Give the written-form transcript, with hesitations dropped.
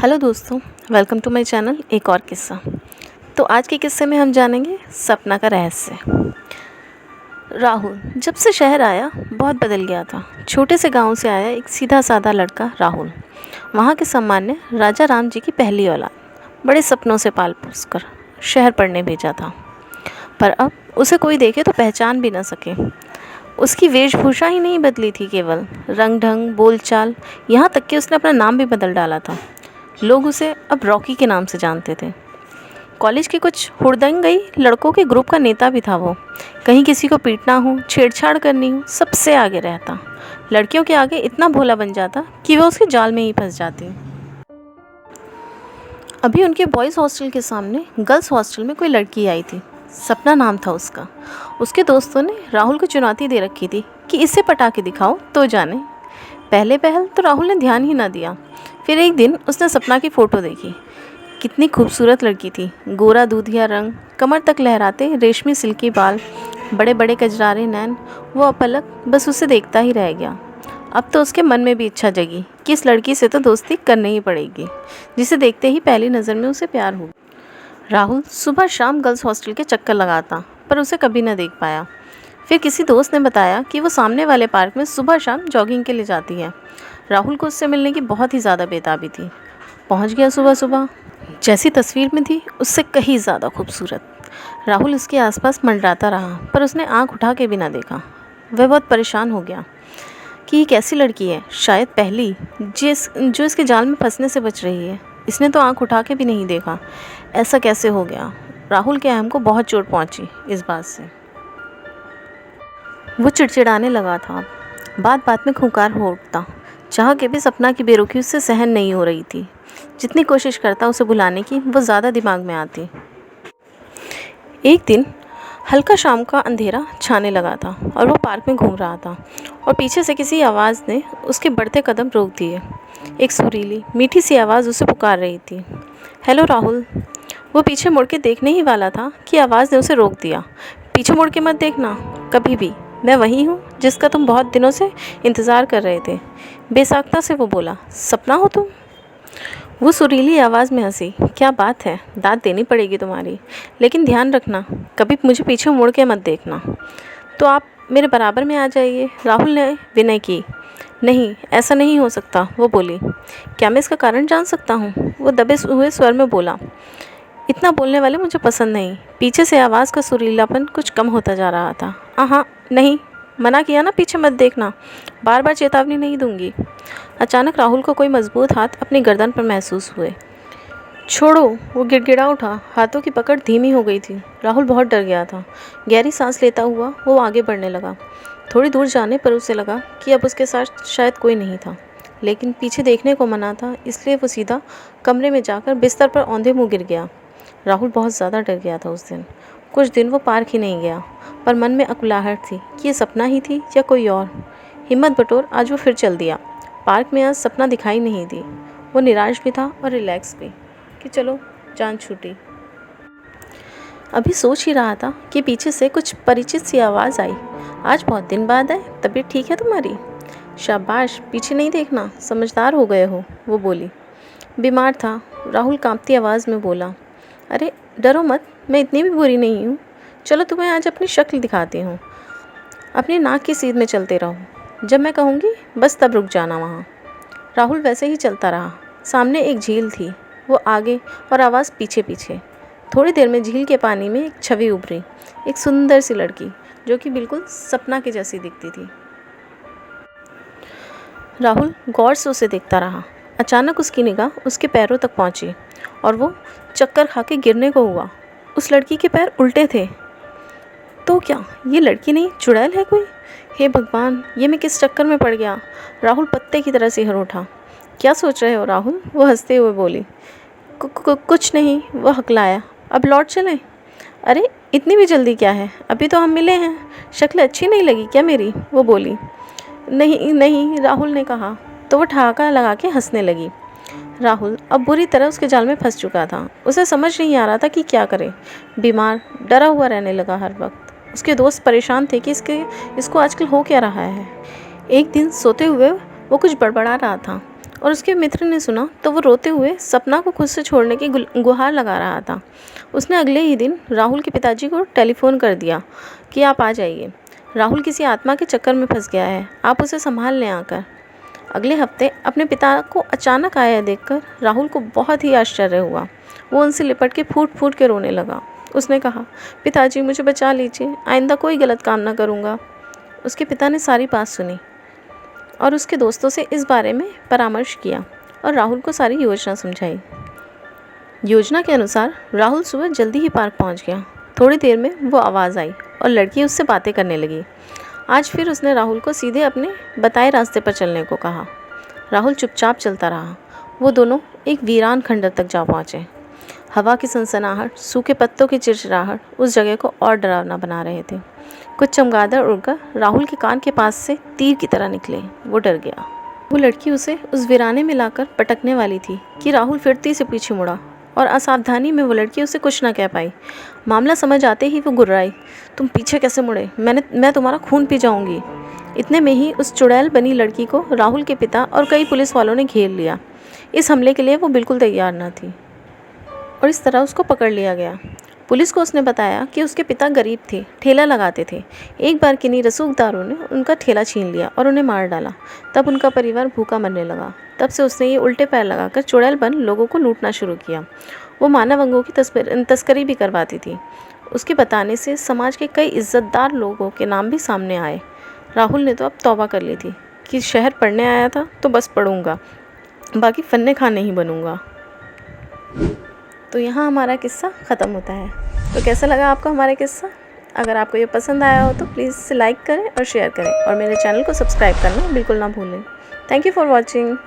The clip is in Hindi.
हेलो दोस्तों, वेलकम टू माय चैनल एक और किस्सा। तो आज के किस्से में हम जानेंगे सपना का रहस्य। राहुल जब से शहर आया बहुत बदल गया था। छोटे से गांव से आया एक सीधा साधा लड़का राहुल, वहां के सामान्य राजा राम जी की पहली औलाद। बड़े सपनों से पाल पोस कर शहर पढ़ने भेजा था, पर अब उसे कोई देखे तो पहचान भी न सके। उसकी वेशभूषा ही नहीं बदली थी, केवल रंग ढंग, बोलचाल, यहाँ तक कि उसने अपना नाम भी बदल डाला था। लोग उसे अब रॉकी के नाम से जानते थे। कॉलेज के कुछ हुड़दंगई लड़कों के ग्रुप का नेता भी था वो। कहीं किसी को पीटना हो, छेड़छाड़ करनी हो, सबसे आगे रहता। लड़कियों के आगे इतना भोला बन जाता कि वह उसके जाल में ही फंस जाती। अभी उनके बॉयज़ हॉस्टल के सामने गर्ल्स हॉस्टल में कोई लड़की आई थी। सपना नाम था उसका। उसके दोस्तों ने राहुल को चुनौती दे रखी थी कि इसे पटा के दिखाओ तो जाने। पहले पहल तो राहुल ने ध्यान ही ना दिया। फिर एक दिन उसने सपना की फ़ोटो देखी। कितनी खूबसूरत लड़की थी। गोरा दूधिया रंग, कमर तक लहराते रेशमी सिल्की बाल, बड़े बड़े कजरारे नैन। वो अपलक बस उसे देखता ही रह गया। अब तो उसके मन में भी इच्छा जगी कि इस लड़की से तो दोस्ती करनी ही पड़ेगी, जिसे देखते ही पहली नज़र में उसे प्यार हो। राहुल सुबह शाम गर्ल्स हॉस्टल के चक्कर लगाता, पर उसे कभी न देख पाया। फिर किसी दोस्त ने बताया कि वो सामने वाले पार्क में सुबह शाम जॉगिंग के लिए जाती है। राहुल को उससे मिलने की बहुत ही ज़्यादा बेताबी थी। पहुंच गया सुबह सुबह। जैसी तस्वीर में थी उससे कहीं ज़्यादा खूबसूरत। राहुल उसके आसपास मंडराता रहा, पर उसने आंख उठा के भी ना देखा। वह बहुत परेशान हो गया कि ये कैसी लड़की है, शायद पहली जो इसके जाल में फंसने से बच रही है। इसने तो आंख उठा के भी नहीं देखा। ऐसा कैसे हो गया? राहुल के अहम को बहुत चोट पहुंची इस बात से। वो चिड़चिड़ाने लगा था, बात बात में खूंखार हो उठता। चाह के भी सपना की बेरुखी उससे सहन नहीं हो रही थी। जितनी कोशिश करता उसे भुलाने की, वो ज़्यादा दिमाग में आती। एक दिन हल्का शाम का अंधेरा छाने लगा था और वो पार्क में घूम रहा था, और पीछे से किसी आवाज़ ने उसके बढ़ते कदम रोक दिए। एक सुरीली मीठी सी आवाज़ उसे पुकार रही थी, हेलो राहुल। वो पीछे मुड़ के देखने ही वाला था कि आवाज़ ने उसे रोक दिया। पीछे मुड़ के मत देखना कभी भी, मैं वही हूँ जिसका तुम बहुत दिनों से इंतज़ार कर रहे थे। बेसाख्ता से वो बोला, सपना हो तुम? वो सुरीली आवाज़ में हंसी, क्या बात है, दाद देनी पड़ेगी तुम्हारी, लेकिन ध्यान रखना कभी मुझे पीछे मुड़ के मत देखना। तो आप मेरे बराबर में आ जाइए, राहुल ने विनय की। नहीं, ऐसा नहीं हो सकता, वो बोली। क्या मैं इसका कारण जान सकता हूँ? वो दबे हुए स्वर में बोला। इतना बोलने वाले मुझे पसंद नहीं। पीछे से आवाज़ का सुरीलापन कुछ कम होता जा रहा था। हाँ, नहीं, मना किया ना, पीछे मत देखना, बार बार चेतावनी नहीं दूंगी। अचानक राहुल को कोई मजबूत हाथ अपनी गर्दन पर महसूस हुए। छोड़ो, वो गिड़गिड़ा उठा। हाथों की पकड़ धीमी हो गई थी। राहुल बहुत डर गया था। गहरी सांस लेता हुआ वो आगे बढ़ने लगा। थोड़ी दूर जाने पर उसे लगा कि अब उसके साथ शायद कोई नहीं था, लेकिन पीछे देखने को मना था, इसलिए वो सीधा कमरे में जाकर बिस्तर पर औंधे मुँह गिर गया। राहुल बहुत ज़्यादा डर गया था उस दिन। कुछ दिन वो पार्क ही नहीं गया, पर मन में अकुलाहट थी कि ये सपना ही थी या कोई और। हिम्मत बटोर आज वो फिर चल दिया। पार्क में आज सपना दिखाई नहीं दी। वो निराश भी था और रिलैक्स भी कि चलो जान छूटी। अभी सोच ही रहा था कि पीछे से कुछ परिचित सी आवाज़ आई, आज बहुत दिन बाद है, तबीयत ठीक है तुम्हारी? शाबाश, पीछे नहीं देखना, समझदार हो गए हो, वो बोली। बीमार था, राहुल कांपती आवाज़ में बोला। अरे डरो मत, मैं इतनी भी बुरी नहीं हूँ। चलो तुम्हें आज अपनी शक्ल दिखाती हूँ। अपनी नाक की सीध में चलते रहो, जब मैं कहूँगी बस तब रुक जाना वहाँ। राहुल वैसे ही चलता रहा। सामने एक झील थी, वो आगे और आवाज़ पीछे पीछे। थोड़ी देर में झील के पानी में एक छवि उभरी, एक सुंदर सी लड़की जो कि बिल्कुल सपना के जैसी दिखती थी। राहुल गौर से उसे देखता रहा। अचानक उसकी निगाह उसके पैरों तक पहुंची और वो चक्कर खा के गिरने को हुआ। उस लड़की के पैर उल्टे थे। तो क्या ये लड़की नहीं, चुड़ैल है कोई? हे भगवान, ये मैं किस चक्कर में पड़ गया? राहुल पत्ते की तरह सिहर उठा। क्या सोच रहे हो राहुल? वो हंसते हुए बोली। कुछ नहीं, वो हकलाया। अब लौट चलें? अरे इतनी भी जल्दी क्या है, अभी तो हम मिले हैं। शक्ल अच्छी नहीं लगी क्या मेरी? वो बोली। नहीं नहीं, राहुल ने कहा, तो वो ठहाका लगा के हंसने लगी। राहुल अब बुरी तरह उसके जाल में फंस चुका था। उसे समझ नहीं आ रहा था कि क्या करे। बीमार, डरा हुआ रहने लगा हर वक्त। उसके दोस्त परेशान थे कि इसको आजकल हो क्या रहा है। एक दिन सोते हुए वो कुछ बड़बड़ा रहा था और उसके मित्र ने सुना तो वो रोते हुए सपना को खुद से छोड़ने की गुहार लगा रहा था। उसने अगले ही दिन राहुल के पिताजी को टेलीफ़ोन कर दिया कि आप आ जाइए, राहुल किसी आत्मा के चक्कर में फंस गया है, आप उसे संभाल लें आकर। अगले हफ्ते अपने पिता को अचानक आया देखकर राहुल को बहुत ही आश्चर्य हुआ। वो उनसे लिपट के फूट फूट के रोने लगा। उसने कहा, पिताजी मुझे बचा लीजिए, आइंदा कोई गलत काम ना करूँगा। उसके पिता ने सारी बात सुनी और उसके दोस्तों से इस बारे में परामर्श किया और राहुल को सारी योजना समझाई। योजना के अनुसार राहुल सुबह जल्दी ही पार्क पहुंच गया। थोड़ी देर में वो आवाज़ आई और लड़की उससे बातें करने लगी। आज फिर उसने राहुल को सीधे अपने बताए रास्ते पर चलने को कहा। राहुल चुपचाप चलता रहा। वो दोनों एक वीरान खंडर तक जा पहुँचे। हवा की सनसनाहट, सूखे पत्तों की चिड़चिड़ाहट उस जगह को और डरावना बना रहे थे। कुछ चमगादड़ उड़कर राहुल के कान के पास से तीर की तरह निकले। वो डर गया। वो लड़की उसे उस वीराने में लाकर पटकने वाली थी कि राहुल फिरती से पीछे मुड़ा और असावधानी में वो लड़की उसे कुछ न कह पाई। मामला समझ आते ही वो गुर्राई, तुम पीछे कैसे मुड़े? मैं तुम्हारा खून पी जाऊंगी। इतने में ही उस चुड़ैल बनी लड़की को राहुल के पिता और कई पुलिस वालों ने घेर लिया। इस हमले के लिए वो बिल्कुल तैयार न थी और इस तरह उसको पकड़ लिया गया। पुलिस को उसने बताया कि उसके पिता गरीब थे, ठेला लगाते थे। एक बार किन्हीं रसूखदारों ने उनका ठेला छीन लिया और उन्हें मार डाला। तब उनका परिवार भूखा मरने लगा। तब से उसने ये उल्टे पैर लगाकर चुड़ैल बन लोगों को लूटना शुरू किया। वो मानव अंगों की तस्करी भी करवाती थी। उसके बताने से समाज के कई इज्जतदार लोगों के नाम भी सामने आए। राहुल ने तो अब तौबा कर ली थी कि शहर पढ़ने आया था तो बस पढ़ूंगा, बाकी फन्ने खां नहीं बनूंगा। तो यहाँ हमारा किस्सा ख़त्म होता है। तो कैसा लगा आपको हमारा किस्सा? अगर आपको ये पसंद आया हो तो प्लीज़ इसे लाइक करें और शेयर करें और मेरे चैनल को सब्सक्राइब करना बिल्कुल ना भूलें। Thank you for watching.